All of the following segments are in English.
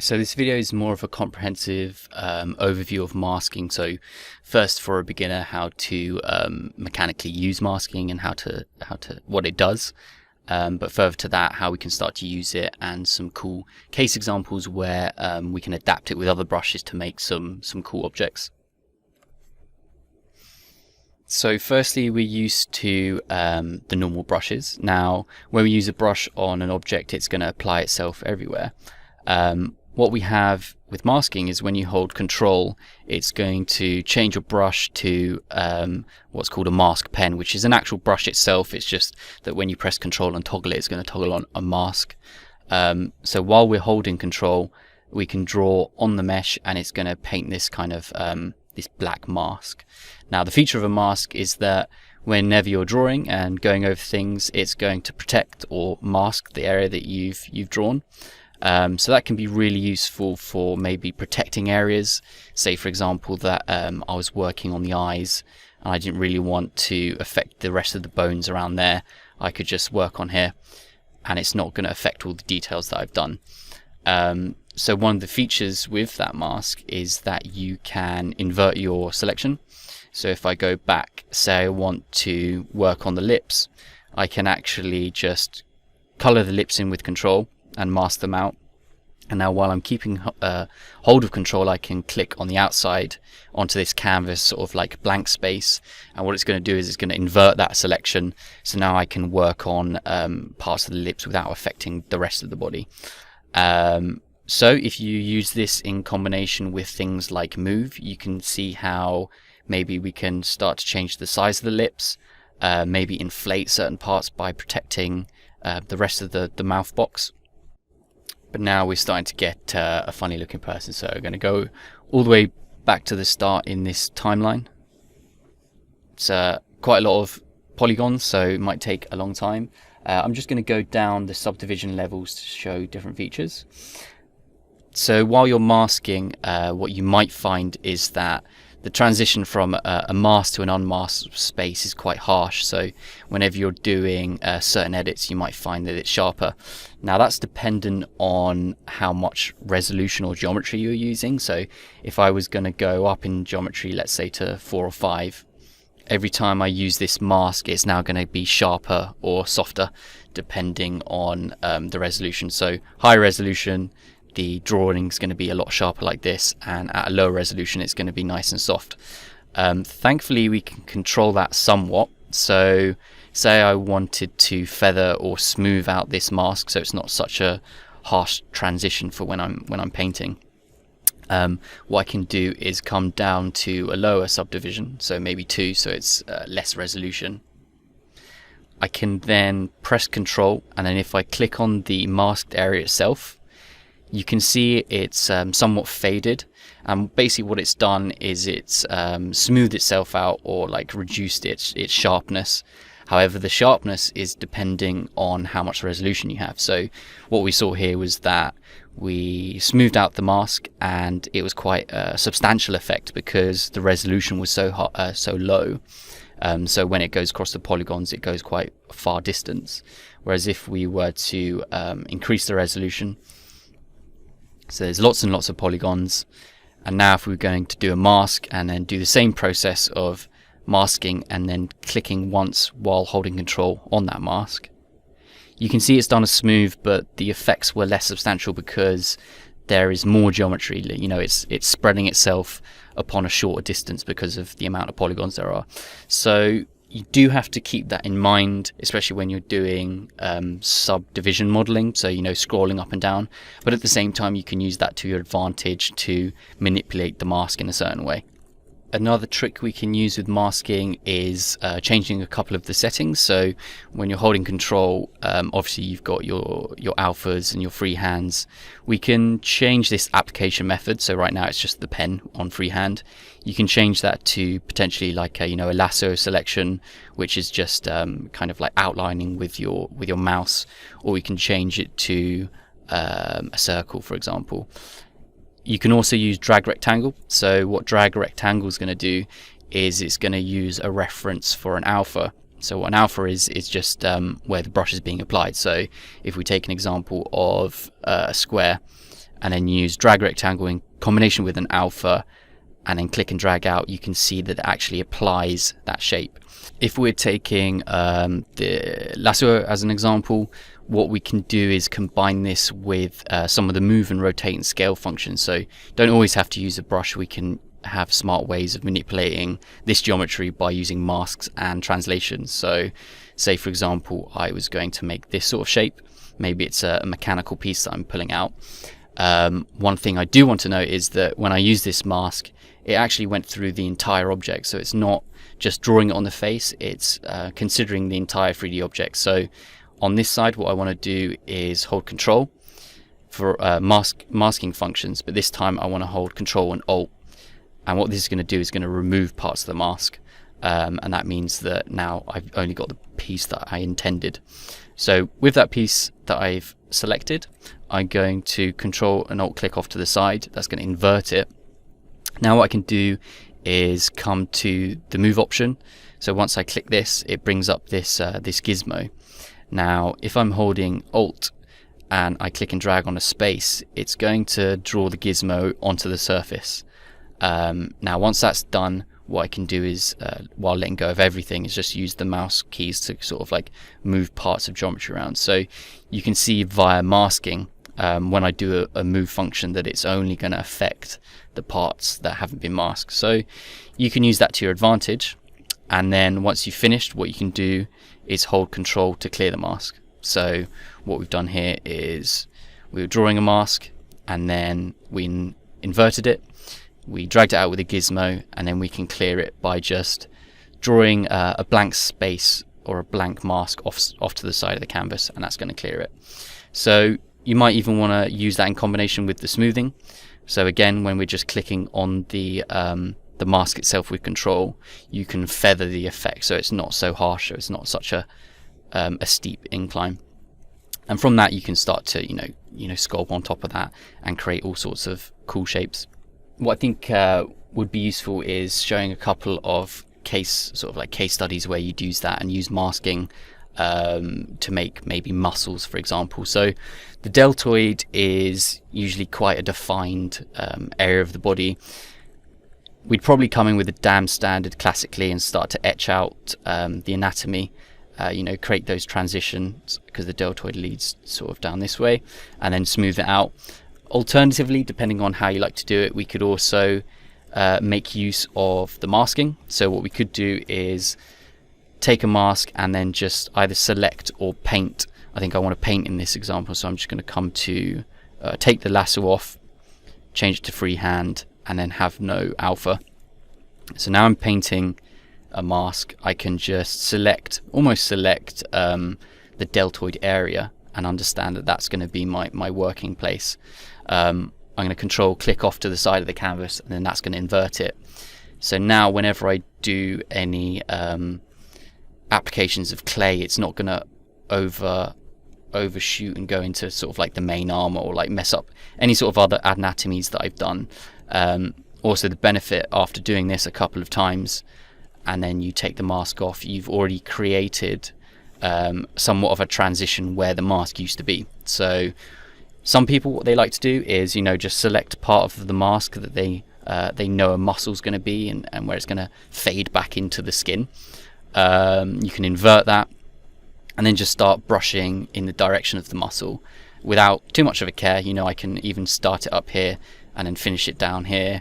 So this video is more of a comprehensive overview of masking. So first, for a beginner, how to mechanically use masking and how to what it does. But further to that, how we can start to use it, and some cool case examples where we can adapt it with other brushes to make some cool objects. So firstly, we're used to the normal brushes. Now, when we use a brush on an object, it's going to apply itself everywhere. What we have with masking is when you hold Control, it's going to change your brush to what's called a mask pen, which is an actual brush itself. It's just that when you press Control and toggle it, it's going to toggle on a mask. So while we're holding Control, we can draw on the mesh, and it's going to paint this kind of this black mask. Now, the feature of a mask is that whenever you're drawing and going over things, it's going to protect or mask the area that you've drawn. So that can be really useful for maybe protecting areas. Say, for example, that I was working on the eyes and I didn't really want to affect the rest of the bones around there. I could just work on here and it's not going to affect all the details that I've done. So one of the features with that mask is that you can invert your selection. So if I go back, say I want to work on the lips, I can actually just color the lips in with Control and mask them out. And now while I'm keeping hold of Control, I can click on the outside onto this canvas, sort of like blank space, and what it's going to do is it's going to invert that selection, so now I can work on parts of the lips without affecting the rest of the body. So if you use this in combination with things like Move, you can see how maybe we can start to change the size of the lips, maybe inflate certain parts by protecting the rest of the mouth box. But now we're starting to get a funny looking person, so we're going to go all the way back to the start in this timeline. It's quite a lot of polygons, so it might take a long time. I'm just going to go down the subdivision levels to show different features. So while you're masking, what you might find is that the transition from a masked to an unmasked space is quite harsh. So whenever you're doing certain edits, you might find that it's sharper. Now that's dependent on how much resolution or geometry you're using. So if I was going to go up in geometry, let's say to 4 or 5, every time I use this mask, it's now going to be sharper or softer depending on the resolution. So high resolution, the drawing is going to be a lot sharper like this, and at a lower resolution it's going to be nice and soft. Thankfully we can control that somewhat. So say I wanted to feather or smooth out this mask so it's not such a harsh transition for when I'm painting. What I can do is come down to a lower subdivision, so maybe 2, so it's less resolution. I can then press Control, and then if I click on the masked area itself, you can see it's somewhat faded, and basically what it's done is it's smoothed itself out, or like reduced its sharpness. However, the sharpness is depending on how much resolution you have. So what we saw here was that we smoothed out the mask and it was quite a substantial effect because the resolution was so low. So when it goes across the polygons, it goes quite a far distance. Whereas if we were to increase the resolution, so there's lots and lots of polygons, and now if we're going to do a mask and then do the same process of masking and then clicking once while holding Control on that mask, you can see it's done a smooth, but the effects were less substantial because there is more geometry. You know, it's spreading itself upon a shorter distance because of the amount of polygons there are. So you do have to keep that in mind, especially when you're doing subdivision modeling, so scrolling up and down, but at the same time you can use that to your advantage to manipulate the mask in a certain way. Another trick we can use with masking is changing a couple of the settings. So when you're holding Control, obviously you've got your alphas and your freehands. We can change this application method. So right now it's just the pen on freehand. You can change that to potentially like a lasso selection, which is just kind of like outlining with your mouse, or we can change it to a circle, for example. You can also use drag rectangle. So what drag rectangle is going to do is it's going to use a reference for an alpha. So what an alpha is just where the brush is being applied. So if we take an example of a square, and then use drag rectangle in combination with an alpha, and then click and drag out, you can see that it actually applies that shape. If we're taking the lasso as an example, what we can do is combine this with some of the move and rotate and scale functions. So don't always have to use a brush. We can have smart ways of manipulating this geometry by using masks and translations. So say for example I was going to make this sort of shape, maybe it's a mechanical piece that I'm pulling out. One thing I do want to note is that when I use this mask, it actually went through the entire object, so it's not just drawing it on the face, it's considering the entire 3D object. So on this side, what I want to do is hold Control for masking functions, but this time I want to hold Control and Alt, and what this is going to do is going to remove parts of the mask, and that means that now I've only got the piece that I intended. So with that piece that I've selected, I'm going to Control and Alt click off to the side. That's going to invert it. Now what I can do is come to the move option. So once I click this, it brings up this this gizmo. Now if I'm holding Alt and I click and drag on a space, it's going to draw the gizmo onto the surface. Now once that's done, what I can do is, while letting go of everything, is just use the mouse keys to sort of like move parts of geometry around. So you can see via masking, when I do a move function, that it's only going to affect the parts that haven't been masked. So you can use that to your advantage, and then once you've finished, what you can do is hold Control to clear the mask. So what we've done here is we were drawing a mask, and then we inverted it, we dragged it out with a gizmo, and then we can clear it by just drawing a blank space or a blank mask off to the side of the canvas, and that's going to clear it. So you might even want to use that in combination with the smoothing. So again, when we're just clicking on the mask itself with Control, you can feather the effect so it's not so harsh, so it's not such a steep incline. And from that, you can start to you know sculpt on top of that and create all sorts of cool shapes. What I think would be useful is showing a couple of case studies where you'd use that and use masking to make maybe muscles, for example. So the deltoid is usually quite a defined area of the body. We'd probably come in with a dam standard classically and start to etch out the anatomy, create those transitions, because the deltoid leads sort of down this way, and then smooth it out. Alternatively, depending on how you like to do it, we could also make use of the masking. So what we could do is take a mask and then just either select or paint. I think I want to paint in this example, so I'm just going to come to take the lasso off, change it to freehand, and then have no alpha. So now I'm painting a mask. I can just almost select the deltoid area and understand that that's going to be my working place. I'm going to Control click off to the side of the canvas, and then that's going to invert it. So now whenever I do any applications of clay, it's not going to overshoot and go into sort of like the main armor or like mess up any sort of other anatomies that I've done. Also, the benefit after doing this a couple of times and then you take the mask off, you've already created somewhat of a transition where the mask used to be. So some people, what they like to do is just select part of the mask that they know a muscle's going to be and where it's going to fade back into the skin. You can invert that and then just start brushing in the direction of the muscle without too much of a care. I can even start it up here and then finish it down here,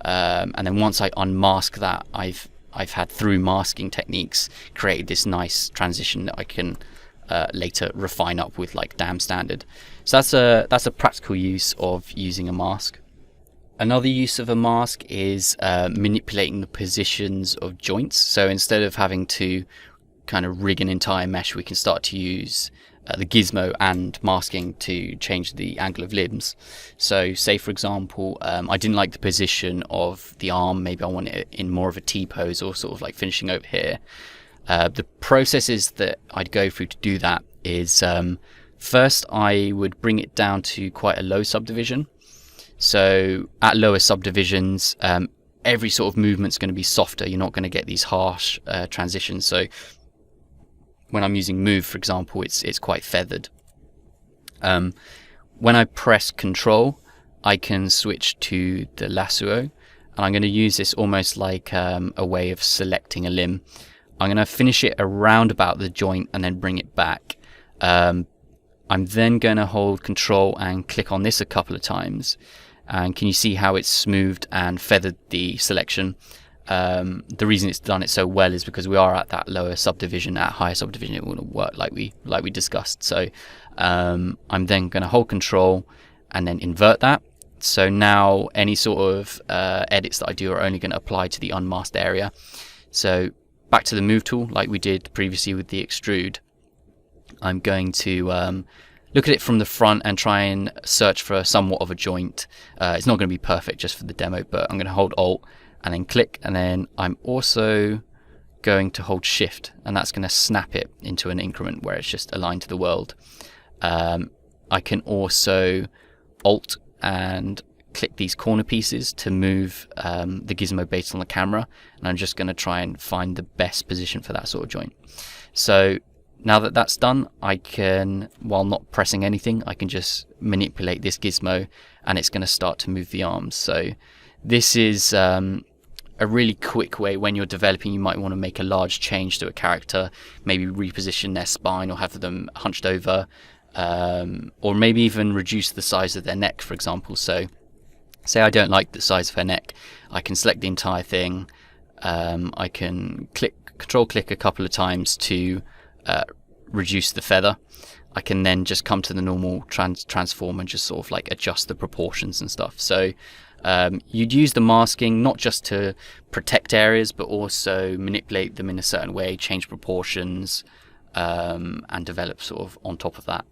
and then once I unmask that, I've had, through masking techniques, created this nice transition that I can later refine up with like dam standard. So that's a practical use of using a mask. Another use of a mask is manipulating the positions of joints. So instead of having to kind of rig an entire mesh, we can start to use the gizmo and masking to change the angle of limbs. So say for example, I didn't like the position of the arm, maybe I want it in more of a T pose or sort of like finishing over here. The processes that I'd go through to do that is first I would bring it down to quite a low subdivision. So at lower subdivisions, every sort of movement's going to be softer. You're not going to get these harsh transitions. So when I'm using move, for example, it's quite feathered. When I press Control, I can switch to the lasso, and I'm going to use this almost like a way of selecting a limb. I'm going to finish it around about the joint and then bring it back. I'm then going to hold Control and click on this a couple of times. And can you see how it's smoothed and feathered the selection? The reason it's done it so well is because we are at that lower subdivision. At higher subdivision it wouldn't work like we discussed. So I'm then going to hold Control and then invert that. So now any sort of edits that I do are only going to apply to the unmasked area. So back to the move tool like we did previously with the extrude. I'm going to look at it from the front and try and search for somewhat of a joint. It's not going to be perfect just for the demo, but I'm going to hold Alt and then click, and then I'm also going to hold Shift, and that's going to snap it into an increment where it's just aligned to the world. I can also Alt and click these corner pieces to move the gizmo based on the camera, and I'm just going to try and find the best position for that sort of joint. So now that that's done, I can, while not pressing anything, I can just manipulate this gizmo and it's going to start to move the arms. So this is a really quick way when you're developing. You might want to make a large change to a character, maybe reposition their spine or have them hunched over, or maybe even reduce the size of their neck, for example. So say I don't like the size of her neck, I can select the entire thing. I can control click a couple of times to reduce the feather. I can then just come to the normal transform and just sort of like adjust the proportions and stuff. So you'd use the masking not just to protect areas, but also manipulate them in a certain way, change proportions, and develop sort of on top of that.